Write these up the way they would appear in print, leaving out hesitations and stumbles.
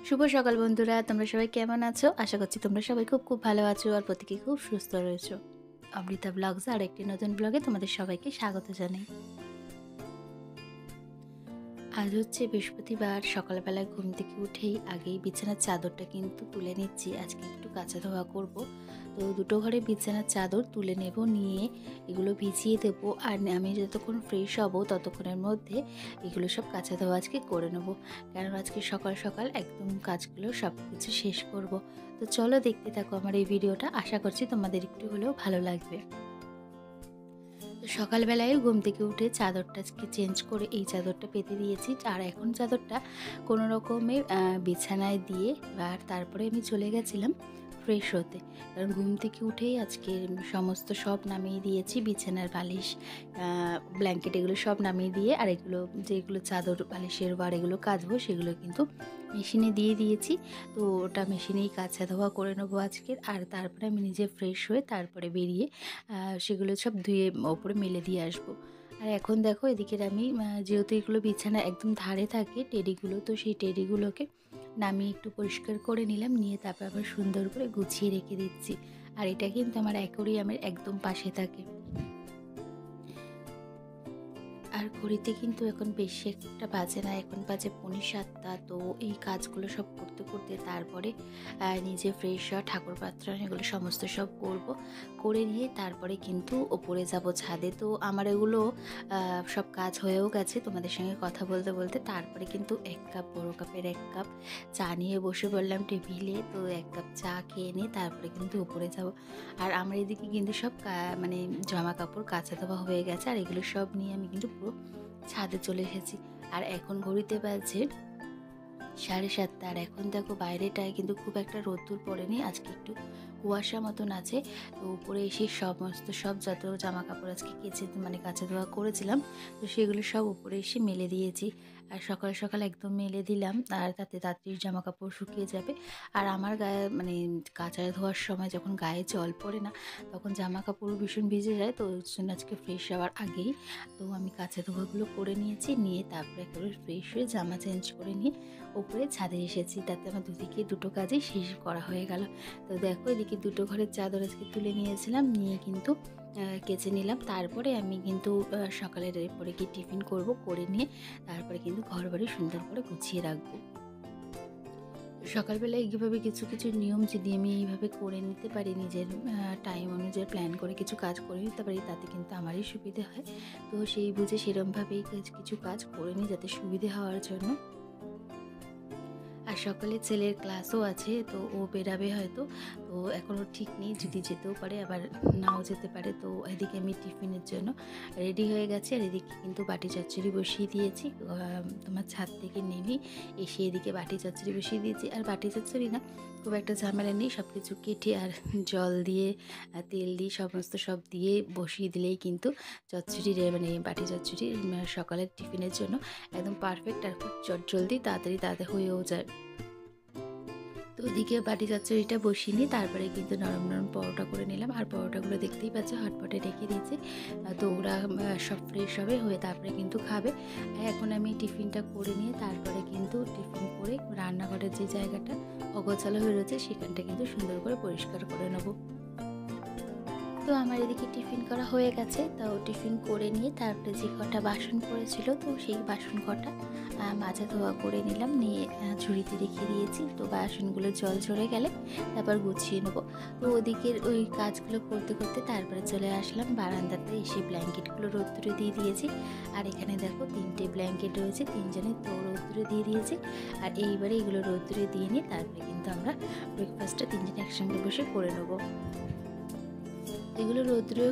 শুভ সকাল বন্ধুরা, তোমরা সবাই কেমন আছো? আশা করছি তোমরা সবাই খুব খুব ভালো আছো আর প্রত্যেকে খুব সুস্থ রয়েছো। অমৃতা ব্লগস আর একটি নতুন ব্লগে তোমাদের সবাইকে স্বাগত জানাই। আজ হচ্ছে বৃহস্পতিবার। সকালবেলায় ঘুম থেকে উঠেই আগেই বিছানার চাদরটা কিন্তু তুলে নিচ্ছি। আজকে একটু কাচা ধোয়া করব, তো দুটো ঘরে বিছানার চাদর তুলে নেব, নিয়ে এগুলো ভিজিয়ে দেবো। আর আমি যতক্ষণ ফ্রেশ হব ততক্ষণের মধ্যে এগুলো সব কাচা ধোয়া আজকে করে নেবো, কারণ আজকে সকাল সকাল একদম কাজগুলো সব কিছু শেষ করব। তো চলো দেখতে থাকো আমার এই ভিডিওটা, আশা করছি তোমাদের একটু হলেও ভালো লাগবে। তো সকালবেলায় ঘুম থেকে উঠে চাদরটা চেঞ্জ করে এই চাদরটা পেতে দিয়েছি, আর এখন চাদরটা কোনো রকমে বিছানায় দিয়ে আর তারপরে আমি চলে গেছিলাম ফ্রেশ হতে। কারণ ঘুম থেকে উঠেই আজকে সমস্ত সব নামিয়ে দিয়েছি, বিছানার বালিশ, ব্ল্যাঙ্কেট এগুলো সব নামিয়ে দিয়ে, আর এগুলো যেগুলো চাদর বালিশের ওয়ার এগুলো কাচবো সেগুলো কিন্তু মেশিনে দিয়ে দিয়েছি। তো ওটা মেশিনেই কাচা ধোয়া করে নেবো আজকের। আর তারপরে আমি নিজে ফ্রেশ হয়ে তারপরে বেরিয়ে সেগুলো সব ধুয়ে ওপরে মেলে দিয়ে আসবো। আর এখন দেখো এদিকের আমি যেহেতু এগুলো বিছানা একদম ধারে থাকে টেডিগুলো, তো সেই টেডিগুলোকে নামিয়ে একটু পরিষ্কার করে নিলাম, নিয়ে তারপর আবার সুন্দর করে গুছিয়ে রেখে দিচ্ছি। আর এটা কিন্তু আমার অ্যাকোয়ারিয়ামের একদম পাশে থাকে। আর ঘড়িতে কিন্তু এখন বেশি একটা বাজে না, এখন বাজে 7:45। তো এই কাজগুলো সব করতে করতে তারপরে নিজে ফ্রেশ হওয়া, ঠাকুর প্রার্থনা এগুলো সমস্ত সব করব, করে নিয়ে তারপরে কিন্তু ওপরে যাব ছাদে। তো আমার এগুলো সব কাজ হয়েও গেছে তোমাদের সঙ্গে কথা বলতে বলতে। তারপরে কিন্তু 1 কাপ, বড় কাপের 1 কাপ চা নিয়ে বসে পড়লাম টেবিলে। তো 1 কাপ চা খেয়ে নিয়ে তারপরে কিন্তু উপরে যাব। আর আমার এদিকে কিন্তু সব মানে জামা কাপড় কাচা ধোয়া হয়ে গেছে, আর এগুলো সব নিয়ে আমি কিন্তু পুরো ছাদে চলে এসেছি। আর এখন ঘড়িতে বাজছে 7:30। আর এখন দেখো বাইরেটায় কিন্তু খুব একটা রোদ্দুর পড়েনি, আজকে একটু কুয়াশা মতন আছে। তো উপরে এসে সমস্ত সব যত জামা কাপড় আজকে মানে কাচা ধোয়া করেছিলাম, তো সেগুলো সব উপরে এসে মেলে দিয়েছি। আর সকাল সকাল একদম মেলে দিলাম, আর তাতে তাড়াতাড়ি জামা কাপড় শুকিয়ে যাবে। আর আমার গায়ে মানে কাচা ধোয়ার সময় যখন গায়ে জল পড়ে না, তখন জামা কাপড় ভীষণ ভিজে যায়। তো ওর জন্য আজকে ফ্রেশ হওয়ার আগেই তো আমি কাচা ধোয়াগুলো করে নিয়েছি, নিয়ে তারপরে একেবারে ফ্রেশ হয়ে জামা চেঞ্জ করে নিয়ে উপরে ছাদে এসেছি। তাতে আমার দুদিকে দুটো কাজই শেষ করা হয়ে গেল। তো দেখো এদিকে দুটো ঘরের চাদর আজকে তুলে নিয়েছিলাম, নিয়ে কিন্তু কেচে নিলাম। তারপরে আমি কিন্তু সকালের এরপরে কি টিফিন করব, করে নিয়ে তারপরে কিন্তু ঘর বাড়ি সুন্দর করে গুছিয়ে রাখবো। সকালবেলা এইভাবে কিছু কিছু নিয়ম যদি আমি এইভাবে করে নিতে পারি, নিজের টাইম অনুযায়ী প্ল্যান করে কিছু কাজ করে নিতে পারি, তাতে কিন্তু আমারই সুবিধে হয়। তো সেই বুঝে সেরমভাবেই কিছু কাজ করে নিই যাতে সুবিধে হওয়ার জন্য। আর সকালে ছেলের ক্লাসও আছে, তো ও বেরাবে হয়তো। তো এখনও ঠিক নেই, যদি যেতেও পারে আবার নাও যেতে পারে। তো এদিকে আমি টিফিনের জন্য রেডি হয়ে গেছি। আর এদিকে কিন্তু বাটি চচ্চড়ি বসিয়ে দিয়েছি। তোমার ছাদ থেকে নেমে এসে এদিকে বাটি চচ্চড়ি বসিয়ে দিয়েছি। আর বাটি চচ্চড়ি না খুব একটা ঝামেলা নেই, সব কিছু কেটে আর জল দিয়ে তেল দিয়ে সমস্ত সব দিয়ে বসিয়ে দিলেই কিন্তু চচ্চড়ি মানে বাটি চচ্চড়ি সকালের টিফিনের জন্য একদম পারফেক্ট, আর খুব জলদি তাড়াতাড়ি হয়েও যায়। তো ওদিকে বাটি চচ্চড়িটা বসিয়ে নিই, তারপরে কিন্তু নরম নরম পরোটা করে নিলাম। আর পরোটাগুলো দেখতেই পাচ্ছ হটপটে রেখে দিয়েছি। তো ওরা সব ফ্রেশ হবে, হয়ে তারপরে কিন্তু খাবে। এখন আমি টিফিনটা করে নিয়ে তারপরে কিন্তু টিফিন করে রান্নাঘরের যে জায়গাটা অগোছালো হয়ে রয়েছে সেখানটা কিন্তু সুন্দর করে পরিষ্কার করে নেবো। তো আমার এদিকে টিফিন করা হয়ে গেছে। তো টিফিন করে নিয়ে তারপরে যে কটা বাসন পড়েছিল, তো সেই বাসন কটা মাজা ধোয়া করে নিলাম, নিয়ে ঝুড়িতে রেখে দিয়েছি। তো বাসনগুলো জল ঝরে গেলে তারপর গুছিয়ে নেবো। তো ওদিকের ওই কাজগুলো করতে করতে তারপরে চলে আসলাম বারান্দাতে, এসে ব্ল্যাঙ্কেটগুলো রোদ্দুরে দিয়ে দিয়েছি। আর এখানে দেখো 3টে ব্ল্যাঙ্কেট রয়েছে, 3জনের তো রোদ্দুরে দিয়ে দিয়েছি। আর এইবারে এগুলো রোদ্দুরে দিয়ে নিয়ে তারপরে কিন্তু আমরা ব্রেকফাস্টটা 3জনে একসঙ্গে বসে করে নেবো। এগুলো রোদ্রে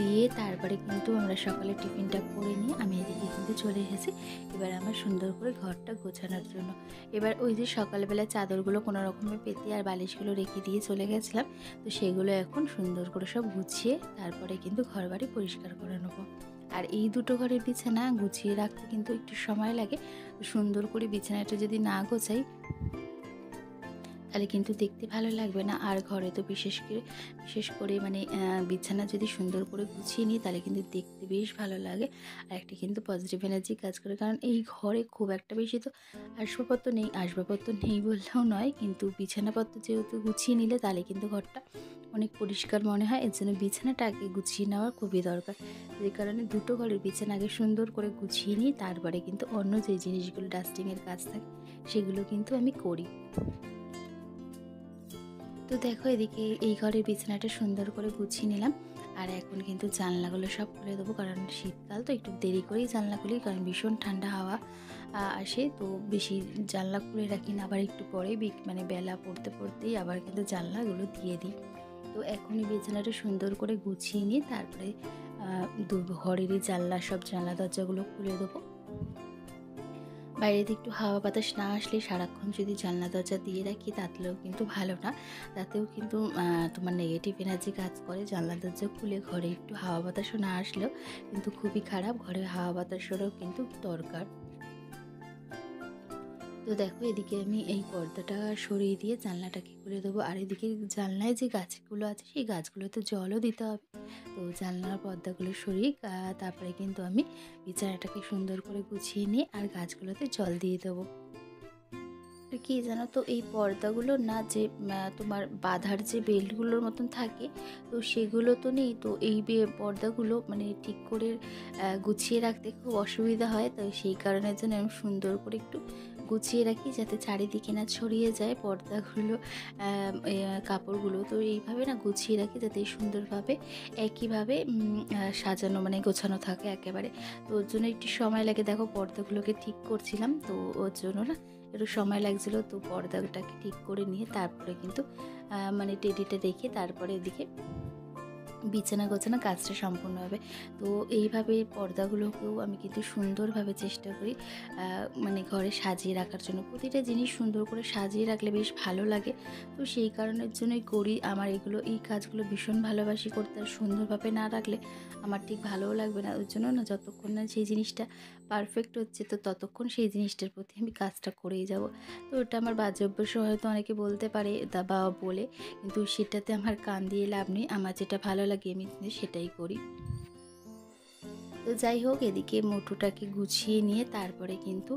দিয়ে তারপরে কিন্তু আমরা সকালে টিফিনটা করে নিয়ে আমি এদিকে কিন্তু চলে এসেছি এবার আমার সুন্দর করে ঘরটা গোছানোর জন্য। এবার ওই যে সকালবেলা চাদরগুলো কোনো রকমের পেতে আর বালিশগুলো রেখে দিয়ে চলে গেছিলাম, তো সেগুলো এখন সুন্দর করে সব গুছিয়ে তারপরে কিন্তু ঘর বাড়ি পরিষ্কার করে নেবো। আর এই দুটো ঘরের বিছানা গুছিয়ে রাখতে কিন্তু একটু সময় লাগে। সুন্দর করে বিছানাটা যদি না গোছাই তাহলে কিন্তু দেখতে ভালো লাগবে না। আর ঘরে তো বিশেষ করে মানে বিছানা যদি সুন্দর করে গুছিয়ে নিই তাহলে কিন্তু দেখতে বেশ ভালো লাগে। আর একটা কিন্তু পজিটিভ এনার্জি কাজ করে। কারণ এই ঘরে খুব একটা বেশি তো আসবাবপত্র নেই বললেও নয়, কিন্তু বিছানাপত্র যেহেতু গুছিয়ে নিলে তাহলে কিন্তু ঘরটা অনেক পরিষ্কার মনে হয়। এর জন্য বিছানাটা আগে গুছিয়ে নেওয়া খুবই দরকার। যে কারণে দুটো ঘরের বিছানা আগে সুন্দর করে গুছিয়ে নিই, তারপরে কিন্তু অন্য যে জিনিসগুলো ডাস্টিংয়ের কাজ থাকে সেগুলো কিন্তু আমি করি। তো দেখো এদিকে এই ঘরের বিছানাটা সুন্দর করে গুছিয়ে নিলাম। আর এখন কিন্তু জানলাগুলো সব খুলে দেবো, কারণ শীতকাল তো একটু দেরি করেই জানলা খুলি, কারণ ভীষণ ঠান্ডা হাওয়া আসে। তো বেশি জানলা খুলে রাখি না, আবার একটু পরে মানে বেলা পড়তে পড়তেই আবার কিন্তু জানলাগুলো দিয়ে দিই। তো এখনই বিছানাটা সুন্দর করে গুছিয়ে নিই, তারপরে দু ঘরেরই সব জানলা দরজাগুলো খুলে দেবো। বাইরে দিয়ে একটু হাওয়া বাতাস না আসলে সারাক্ষণ যদি জানলা দরজা দিয়ে রাখি তাতেও কিন্তু ভালো না। তাতেও কিন্তু তোমার নেগেটিভ এনার্জি কাজ করে। জানলা দরজা খুলে ঘরে একটু হাওয়া বাতাসও না আসলেও কিন্তু খুবই খারাপ। ঘরে হাওয়া বাতাসেরও কিন্তু দরকার। তো দেখো এদিকে আমি এই পর্দাটা সরিয়ে দিয়ে জানলাটাকে খুলে দেবো। আর এদিকে জানলায় যে গাছগুলো আছে সেই গাছগুলোতে জলও দিতে হবে। তো জানলার পর্দাগুলো সরিয়ে তারপরে কিন্তু আমি বিছানাটাকে সুন্দর করে গুছিয়ে নিয়ে আর গাছগুলোতে জল দিয়ে দেবো। কি জানো তো, এই পর্দাগুলো না যে তোমার বাঁধার যে বেল্টগুলোর মতন থাকে, তো সেগুলো তো নেই। তো এই পর্দাগুলো মানে ঠিক করে গুছিয়ে রাখতে খুব অসুবিধা হয়। তো সেই কারণের জন্য আমি সুন্দর করে একটু গুছিয়ে রাখি, যাতে চারিদিকে না ছড়িয়ে যায় পর্দাগুলো, কাপড়গুলো। তো এইভাবে না গুছিয়ে রাখি যাতে সুন্দরভাবে একইভাবে সাজানো মানে গোছানো থাকে একেবারে। তো ওর জন্য একটু সময় লাগে। দেখো পর্দাগুলোকে ঠিক করছিলাম, তো ওর জন্য না একটু সময় লাগছিলো। তো পর্দাটাকে ঠিক করে নিয়ে তারপরে কিন্তু মানে টেডিটা রেখে তারপরে এদিকে বিছানা গোছানো কাজটা সম্পূর্ণ হবে। তো এইভাবে পর্দাগুলোকেও আমি কিন্তু সুন্দরভাবে চেষ্টা করি মানে ঘরে সাজিয়ে রাখার জন্য। প্রতিটা জিনিস সুন্দর করে সাজিয়ে রাখলে বেশ ভালো লাগে। তো সেই কারণের জন্যই করি। আমার এই কাজগুলো ভীষণ ভালোবাসি করতে। আর সুন্দরভাবে না রাখলে আমার ঠিক ভালোও লাগবে না। ওই জন্য না যতক্ষণ না সেই জিনিসটা পারফেক্ট হচ্ছে, তো ততক্ষণ সেই জিনিসটার প্রতি আমি কাজটা করেই যাব। তো ওটা আমার বাজে অভ্যাসও হয়তো অনেকে বলতে পারে বা বলে, কিন্তু সেটাতে আমার কান দিয়ে লাভ নেই। আমার যেটা ভালো লাগে আমি সেটাই করি। তো যাই হোক, এদিকে মোটুটাকে গুছিয়ে নিয়ে তারপরে কিন্তু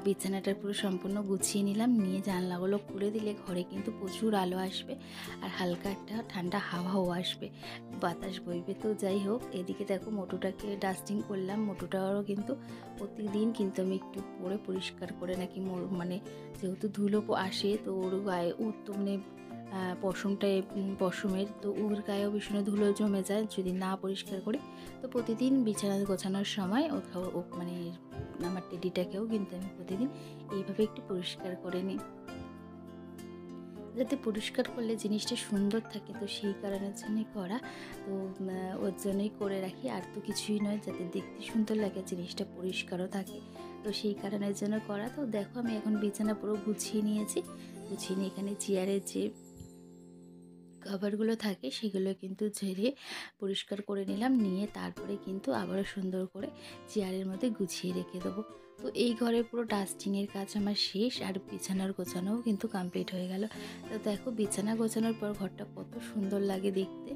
বিছানাটা পুরো সম্পূর্ণ গুছিয়ে নিলাম। নিয়ে জানলাগুলো খুলে দিলে ঘরে কিন্তু প্রচুর আলো আসবে, আর হালকা একটা ঠান্ডা হাওয়াও আসবে, বাতাস বইবে। তো যাই হোক, এদিকে দেখো মোটুটাকে ডাস্টিং করলাম। মোটুটারও কিন্তু প্রতিদিন কিন্তু আমি একটু পরে পরিষ্কার করে নাকি মানে যেহেতু ধুলো আসে, তো ওর গায়ে তো মানে পশমের তো ওর গায়েও ভীষণ ধুলো জমে যায় যদি না পরিষ্কার করি। তো প্রতিদিন বিছানা গোছানোর সময় ও মানে আমার টেডিটাকেও কিন্তু আমি প্রতিদিন এইভাবে একটু পরিষ্কার করে নিই, যাতে পরিষ্কার করলে জিনিসটা সুন্দর থাকে। তো সেই কারণের জন্যই করা। তো ওর জন্যই করে রাখি, আর তো কিছুই নয়, যাতে দেখতে সুন্দর লাগে, জিনিসটা পরিষ্কারও থাকে। তো সেই কারণের জন্য করা। তো দেখো আমি এখন বিছানা পুরো গুছিয়ে নিয়েছি। গুছিয়ে নিয়ে এখানে চেয়ারের যে কভারগুলো থাকে সেগুলো কিন্তু ঝেড়ে পরিষ্কার করে নিলাম। নিয়ে তারপরে কিন্তু আবারও সুন্দর করে চেয়ারের মধ্যে গুছিয়ে রেখে দেবো। তো এই ঘরের পুরো ডাস্টিংয়ের কাজ আমার শেষ, আর বিছানার গোছানোও কিন্তু কমপ্লিট হয়ে গেল। তো দেখো বিছানা গোছানোর পর ঘরটা কত সুন্দর লাগে দেখতে।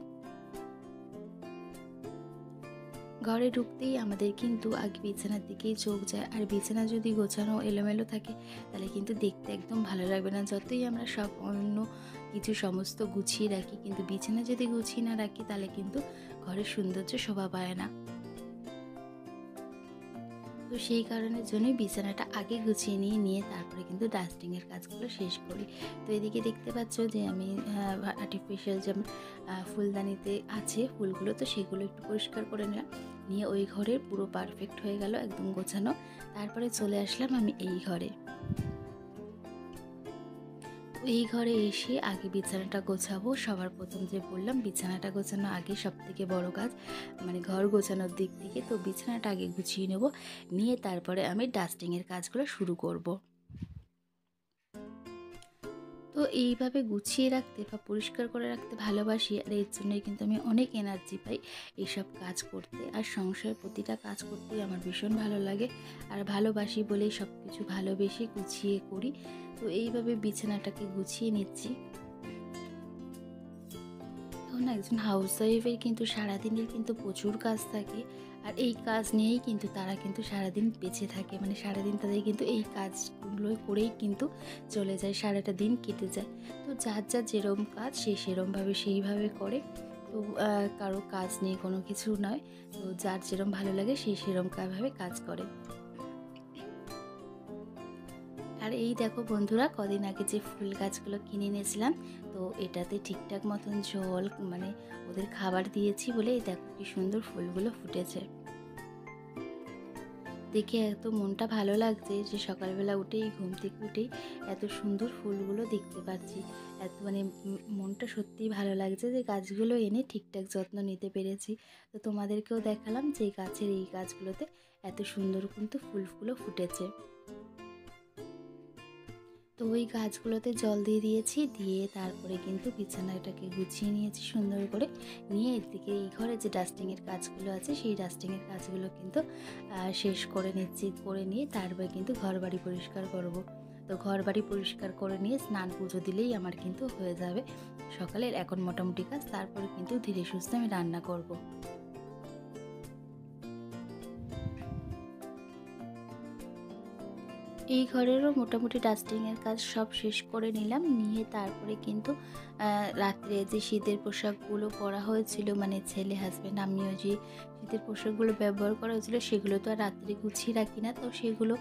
ঘরে ঢুকতেই আমাদের কিন্তু আগে বিছানার দিকেই চোখ যায়। আর বিছানা যদি গোছানো এলোমেলো থাকে তাহলে কিন্তু দেখতে একদম ভালো লাগবে না। যতই আমরা সব অন্য কিছু সমস্ত গুছিয়ে রাখি, কিন্তু বিছানা যদি গুছিয়ে না রাখি তাহলে কিন্তু ঘরের সৌন্দর্য শোভা পায় না। তো সেই কারণের জন্যই বিছানাটা আগে গুছিয়ে নিয়ে তারপরে কিন্তু ডাস্টিংয়ের কাজগুলো শেষ করি। তো এদিকে দেখতে পাচ্ছ যে আমি আর্টিফিশিয়াল যে ফুলদানিতে আছে ফুলগুলো, তো সেগুলো একটু পরিষ্কার করে নিলাম। নিয়ে ওই ঘরের পুরো পারফেক্ট হয়ে গেল, একদম গোছানো। তারপরে চলে আসলাম আমি এই ঘরে। এই ঘরে এসে আগে বিছানাটা গোছাবো। সবার প্রথম যে বললাম বিছানাটা গোছানো আগে সবথেকে বড় কাজ, মানে ঘর গোছানোর দিক থেকে। তো বিছানাটা আগে গুছিয়ে নেব, নিয়ে তারপরে আমি ডাস্টিংয়ের কাজগুলো শুরু করব। তো এইভাবে গুছিয়ে রাখতে বা পরিষ্কার করে রাখতে ভালোবাসি, আর এর জন্যই কিন্তু আমি অনেক এনার্জি পাই এইসব কাজ করতে। আর সংসারের প্রতিটা কাজ করতেই আমার ভীষণ ভালো লাগে, আর ভালোবাসি বলেই সব কিছু ভালোবেসে গুছিয়ে করি। তো এইভাবে বিছানাটাকে গুছিয়ে নিচ্ছি। এখন একজন হাউসওয়াইফের কিন্তু সারাদিনের কিন্তু প্রচুর কাজ থাকে, আর এই কাজ নিয়েই কিন্তু তারা কিন্তু সারাদিন বেঁচে থাকে, মানে সারাদিন তাদের কিন্তু এই কাজগুলো করেই কিন্তু চলে যায়, সারাটা দিন কেটে যায়। তো যার যার যেরম কাজ সে সেরমভাবে সেইভাবে করে। তো কারো কাজ নিয়ে কোনো কিছু নয়, তো যার যেরম ভালো লাগে সে সেরমভাবে কাজ করে। আর এই দেখো বন্ধুরা, কদিন আগে যে ফুল গাছগুলো কিনে এনেছিলাম, তো এটাতে ঠিকঠাক মতন জল মানে ওদের খাবার দিয়েছি বলে এই দেখো কি সুন্দর ফুলগুলো ফুটেছে। দেখে এত মনটা ভালো লাগছে যে সকালবেলা উঠেই ঘুম থেকে উঠেই এত সুন্দর ফুলগুলো দেখতে পাচ্ছি। এত মানে মনটা সত্যিই ভালো লাগছে যে গাছগুলো এনে ঠিকঠাক যত্ন নিতে পেরেছি। তো তোমাদেরকেও দেখালাম যে গাছের এই গাছগুলোতে এত সুন্দর কিন্তু ফুলগুলো ফুটেছে। তো ওই গাছগুলোতে জল দিয়ে দিয়েছি, দিয়ে তারপরে কিন্তু বিছানাটাকে গুছিয়ে নিয়েছি সুন্দর করে। নিয়ে এদিকে এই ঘরে যে ডাস্টিংয়ের কাজগুলো আছে সেই ডাস্টিংয়ের কাজগুলো কিন্তু শেষ করে নিচ্ছি, করে নিয়ে তারপরে কিন্তু ঘর বাড়ি পরিষ্কার করব। তো ঘর বাড়ি পরিষ্কার করে নিয়ে স্নান পুজো দিলেই আমার কিন্তু হয়ে যাবে সকালের এখন মোটামুটি কাজ। তারপরে কিন্তু ধীরে সুস্থে আমি রান্না করব। এই ঘরেরও মোটামুটি ডাস্টিংয়ের কাজ সব শেষ করে নিলাম, নিয়ে তারপরে কিন্তু রাত্রে যে শীতের পোশাকগুলো পরা হয়েছিল, মানে ছেলে হাজব্যান্ড আমিও যে শীতের পোশাকগুলো ব্যবহার করা হয়েছিল সেগুলো তো আর রাত্রে গুছিয়ে রাখি না। তো সেগুলো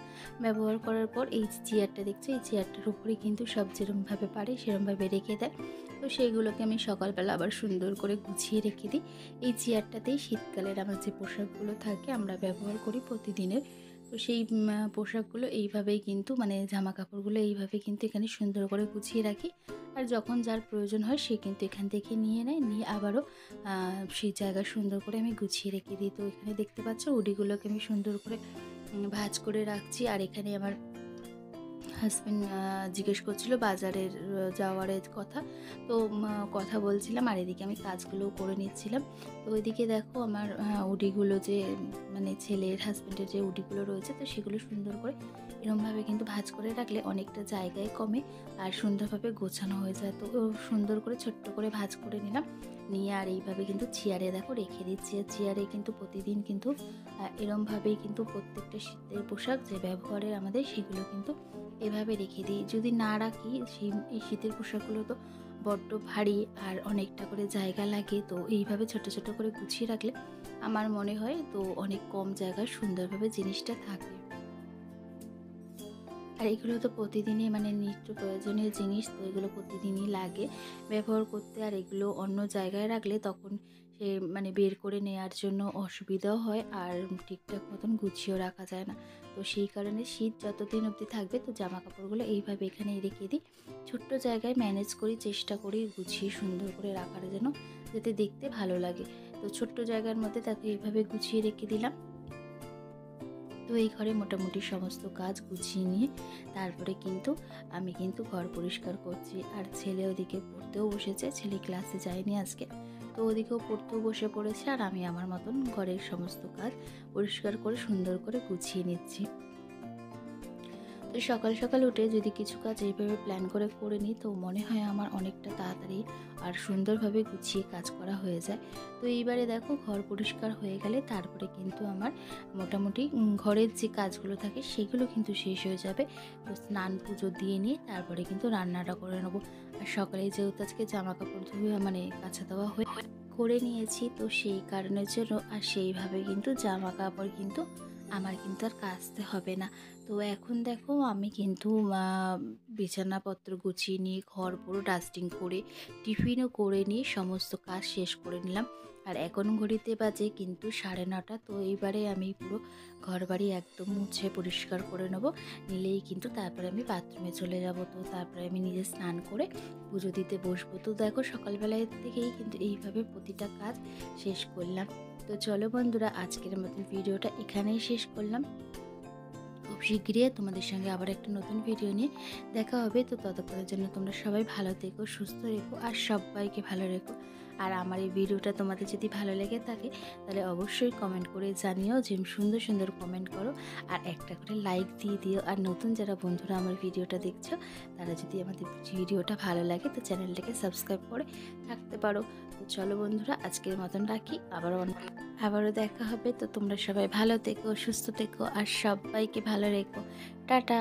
ব্যবহার করার পর এই যে চেয়ারটা দেখছো, এই চেয়ারটার উপরে কিন্তু সব যেরমভাবে পারে সেরমভাবে রেখে দেয়। তো সেইগুলোকে আমি সকালবেলা আবার সুন্দর করে গুছিয়ে রেখে দিই। এই চেয়ারটাতেই শীতকালের আমার যে পোশাকগুলো থাকে আমরা ব্যবহার করি প্রতিদিনের, তো সেই পোশাকগুলো এইভাবেই কিন্তু মানে জামা কাপড়গুলো এইভাবে কিন্তু এখানে সুন্দর করে গুছিয়ে রাখি। আর যখন যার প্রয়োজন হয় সে কিন্তু এখান থেকে নিয়ে নেয়, নিয়ে আবারও সেই জায়গা সুন্দর করে আমি গুছিয়ে রেখে দিই। তো এখানে দেখতে পাচ্ছ উডিগুলোকে আমি সুন্দর করে ভাঁজ করে রাখছি। আর এখানে আমার হাজব্যান্ড জিজ্ঞেস করছিল বাজারের যাওয়ারের কথা, তো কথা বলছিলাম আর এদিকে আমি কাজগুলোও করে নিচ্ছিলাম। তো ওইদিকে দেখো আমার উডিগুলো যে মানে ছেলের হাজব্যান্ডের যে উডিগুলো রয়েছে, তো সেগুলো সুন্দর করে এরমভাবে কিন্তু ভাঁজ করে রাখলে অনেকটা জায়গায় কমে আর সুন্দরভাবে গোছানো হয়ে যায়। তো সুন্দর করে ছোট্ট করে ভাঁজ করে নিলাম, নিয়ে আর এইভাবে কিন্তু চেয়ারে দেখো রেখে দিচ্ছি। আর চেয়ারে কিন্তু প্রতিদিন কিন্তু এরমভাবেই কিন্তু প্রত্যেকটা শীতের পোশাক যে ব্যবহারের আমাদের সেগুলো কিন্তু এভাবে রেখে দিই। যদি না রাখি এই শীতের পোশাকগুলো তো বড্ড ভারী আর অনেকটা করে জায়গা লাগে। তো এইভাবে ছোট ছোট করে গুছিয়ে রাখলে আমার মনে হয় তো অনেক কম জায়গায় সুন্দরভাবে জিনিসটা থাকে। আর এগুলো তো প্রতিদিনই মানে নিত্য প্রয়োজনীয় জিনিস, তো এগুলো প্রতিদিনই লাগে ব্যবহার করতে। আর এগুলো অন্য জায়গায় রাখলে তখন সে মানে বের করে নেওয়ার জন্য অসুবিধাও হয়, আর ঠিকঠাক মতন গুছিয়েও রাখা যায় না। তো সেই কারণে শীত যতদিন অবধি থাকবে তো জামা কাপড়গুলো এইভাবে এখানেই রেখে দিই। ছোট্ট জায়গায় ম্যানেজ করি, চেষ্টা করি গুছিয়ে সুন্দর করে রাখার জন্য, যাতে দেখতে ভালো লাগে। তো ছোট্ট জায়গার মধ্যে তাকে এইভাবে গুছিয়ে রেখে দিলাম। তো এই ঘরে মোটামুটি সমস্ত কাজ গুছিয়ে নিয়ে তারপরে কিন্তু আমি কিন্তু ঘর পরিষ্কার করছি। আর ছেলে ওদিকে পড়তেও বসেছে, ছেলে ক্লাসে যায়নি আজকে, তো ওদিকেও পড়তেও বসে পড়েছে। আর আমি আমার মতন ঘরের সমস্ত কাজ পরিষ্কার করে সুন্দর করে গুছিয়ে নিচ্ছি। তো সকাল সকাল উঠে যদি কিছু কাজ এইভাবে প্ল্যান করে নিই তো মনে হয় আমার অনেকটা তাড়াতাড়ি আর সুন্দরভাবে গুছিয়ে কাজ করা হয়ে যায়। তো এইবারে দেখো ঘর পরিষ্কার হয়ে গেলে তারপরে কিন্তু আমার মোটামুটি ঘরের যে কাজগুলো থাকে সেগুলো কিন্তু শেষ হয়ে যাবে। তো স্নান পুজো দিয়ে নিয়ে তারপরে কিন্তু রান্নাটা করে নেবো। আর সকালে যেহেতু আজকে জামা কাপড় ধুয়ে মানে কাঁচা দেওয়া হয়ে করে নিয়েছি, তো সেই কারণের জন্য আর সেইভাবে কিন্তু জামা কাপড় কিন্তু আমার কিন্তু আর কাচতে হবে না। তো এখন দেখো আমি কিন্তু বিছানাপত্র গুছিয়ে নিয়ে ঘর পুরো ডাস্টিং করে টিফিনও করে নিয়ে সমস্ত কাজ শেষ করে নিলাম। আর এখন ঘড়িতে বাজে কিন্তু 9:30। তো এইবারে আমি পুরো ঘর বাড়ি একদম মুছে পরিষ্কার করে নেবো, নিলেই কিন্তু তারপরে আমি বাথরুমে চলে যাব। তো তারপরে আমি নিজে স্নান করে পুজো দিতে বসবো। তো দেখো সকালবেলায় থেকেই কিন্তু এইভাবে প্রতিটা কাজ শেষ করলাম। তো চলো বন্ধুরা, আজকের মতন ভিডিওটা এখানেই শেষ করলাম। খুব শিগগিরই তোমাদের সঙ্গে আবার একটা নতুন ভিডিও নিয়ে দেখা হবে। তো ততক্ষণের জন্য তোমরা সবাই ভালো থেকো, সুস্থ রেখো আর সবাইকে ভালো রেখো। আর আমার এই ভিডিওটা তোমাদের যদি ভালো লেগে থাকে তাহলে অবশ্যই কমেন্ট করে জানিও, যে সুন্দর সুন্দর কমেন্ট করো আর একটা করে লাইক দিয়ে দিও। আর নতুন যারা বন্ধুরা আমার ভিডিওটা দেখছো তারা যদি আমাদের ভিডিওটা ভালো লাগে তো চ্যানেলটাকে সাবস্ক্রাইব করে থাকতে পারো। তো চলো বন্ধুরা, আজকের মতন রাখি, আবারও দেখা হবে। তো তোমরা সবাই ভালো থেকো, সুস্থ থেকো আর সবাইকে ভালো রেখো। টাটা।